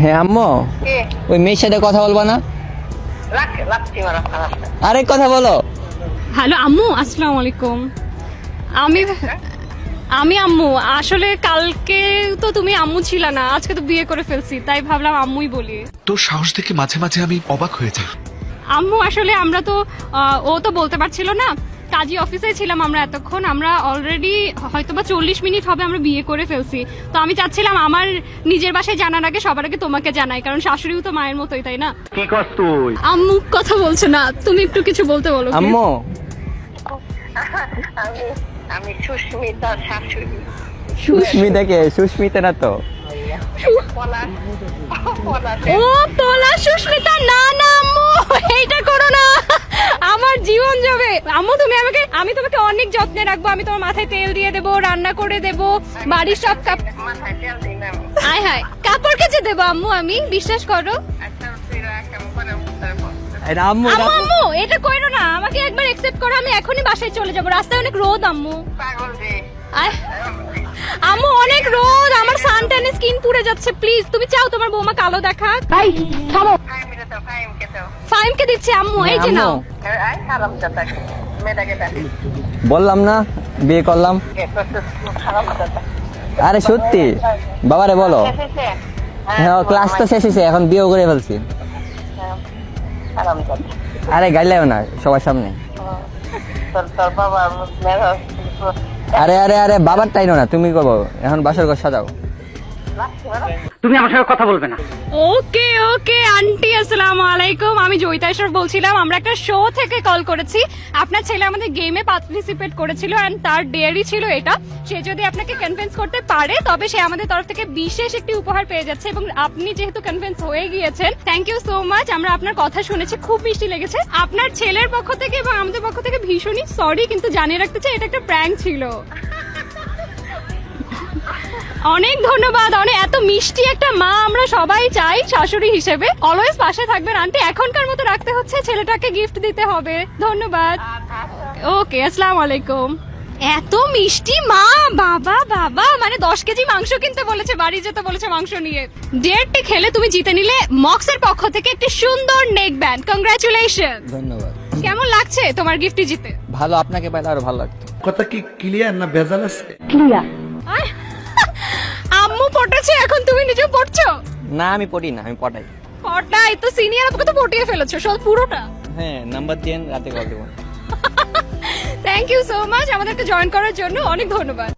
হ্যাঁ আম্মু, কে? ওই মেয়ের সাথে কথা বলবা না? রাখছি মারা খারাপ না। আরেক কথা বলো। হ্যালো আম্মু, আসসালামু আলাইকুম। আমি আম্মু, আসলে কালকে তো তুমি আম্মু ছিল না, আজকে তো বিয়ে করে ফেলছি, তাই ভাবলাম আম্মুই বলি। তোর সাহস দেখে মাঝে মাঝে আমি অবাক হয়ে যাই। আম্মু আসলে আমরা তো ও তো বলতে পারছিল না, কাজী অফিসে ছিলাম আমরা এতক্ষণ, আমরা অলরেডি হয়তোবা 40 মিনিট হবে আমরা বিয়ে করে ফেলছি। তো আমি চাচ্ছিলাম আমার নিজের বাসায় জানার আগে সবার আগে তোমাকে জানাই, কারণ শাশুড়িও তো মায়ের মতোই, তাই না? কি করছ তুই? আম্মু কথা বলছে না, তুমি একটু কিছু বলতে বলো please। আম্মু, আমি আমি সুস্মিতার শাশুড়ি। সুস্মিতাকে? সুস্মিতা না তো। পলাশ পলাশ ও তোলা সুস্মিতা, না না আম্মু, এইটা করো না, আমার জীবন যাবে। আম্মু আমি তোমাকে অনেক যত্নে রাখবো, আমি তোমার মাথায় তেল দিয়ে দেবো, রান্না করে দেবো, বাড়ির সব মাথায় তেল দিন আমি। আয় হায় কাপড় কেচে দেবো আম্মু, আমি বিশ্বাস করো। আচ্ছা তুই রাখ, আমি পরে তারপর এটা আম্মু আম্মু আম্মু এটা কইরো না, আমাকে একবার একসেপ্ট করো, আমি এখনই বাসায় চলে যাবো, রাস্তায় অনেক রোদ আম্মু। পাগল রে। আয় আম্মু, অনেক রোদ, আমার সানট্যানে স্কিন পুড়ে যাচ্ছে, প্লিজ তুমি চাও তোমার বৌমা কালো দেখাক? ফাইমকে তো ফাইমকে তো ফাইমকে দিচ্ছি আম্মু, এই যে আম্মু, নাও। আই খারাপ কথা মেয়েটাকে ডাকি বললাম না বিয়ে করলাম। খারাপ কথা। আরে সত্যি, বাবারে বলো। হ্যাঁ, ক্লাস তো শেষ হয়েছে, এখন বিয়ে করে ফেলছি। খারাপ কথা। আরে গাইলেও না সবার সামনে। তোর বাবা মেয়েরা আরে আরে আরে বাবার টাইনো না, তুমি করবো এখন, বাসর ঘর সাজাও। রাখছি মারা। তুমি আমার সঙ্গে কথা বলবে না। ওকে ওকে আন্টি, আসসালামু আলাইকুম, আমি জয়িতা ইশরাফ বলছিলাম, আমরা একটা শো থেকে কল করেছি, আপনার ছেলে আমাদের গেমে পার্টিসিপেট করেছিল এন্ড তার ডেয়ারি ছিল এটা, সে যদি আপনাকে কনভিন্স করতে পারে তবে সে আমাদের তরফ থেকে বিশেষ একটি উপহার পেয়ে যাচ্ছে, এবং আপনি যেহেতু কনভিন্স হয়ে গিয়েছেন, থ্যাংক ইউ সো মাচ, আমরা আপনার কথা শুনেছি, খুব মিষ্টি লেগেছে। আপনার ছেলের পক্ষ থেকে এবং আমাদের পক্ষ থেকে ভীষণই সরি, কিন্তু জানিয়ে রাখতে চাই এটা একটা প্র্যাঙ্ক ছিল। অনেক ধন্যবাদ, এত মিষ্টি একটা মা আমরা সবাই চাই শাশুড়ি হিসেবে, অলওয়েজ পাশে থাকবেন আন্টি, এখনকার মতো রাখতে হচ্ছে, ছেলেটাকে গিফট দিতে হবে, ধন্যবাদ। ওকে, আসসালামু আলাইকুম। এত মিষ্টি মা, বাবা বাবা, মানে 10 কেজি মাংস কিনতে বলেছে, বাড়ি যেতে বলেছে মাংস নিয়ে। ডেটটি খেলে তুমি জিতে নিলে মক্সের পক্ষ থেকে একটি সুন্দর নেক ব্যান্ড, কংগ্রাচুলেশন। ধন্যবাদ। কেমন লাগছে তোমার গিফটটি জিতে? ভালো, আপনাকে পাইলে আরো ভালো লাগতো। কথা কি ক্লিয়ার না ভেজাল আছে? আয়, আম্মু পটেছে, এখন তুমি নিজেও পড়ছো? না আমি পড়ি না, আমি পড়াই। পটাই তো, সিনিয়র আপুকে তো পটিয়ে ফেলেছো সব পুরোটা। হ্যাঁ, নাম্বার দিয়ে রাতে কল দেবো। থ্যাংক ইউ সো মাচ আমাদেরকে জয়েন করার জন্য, অনেক ধন্যবাদ।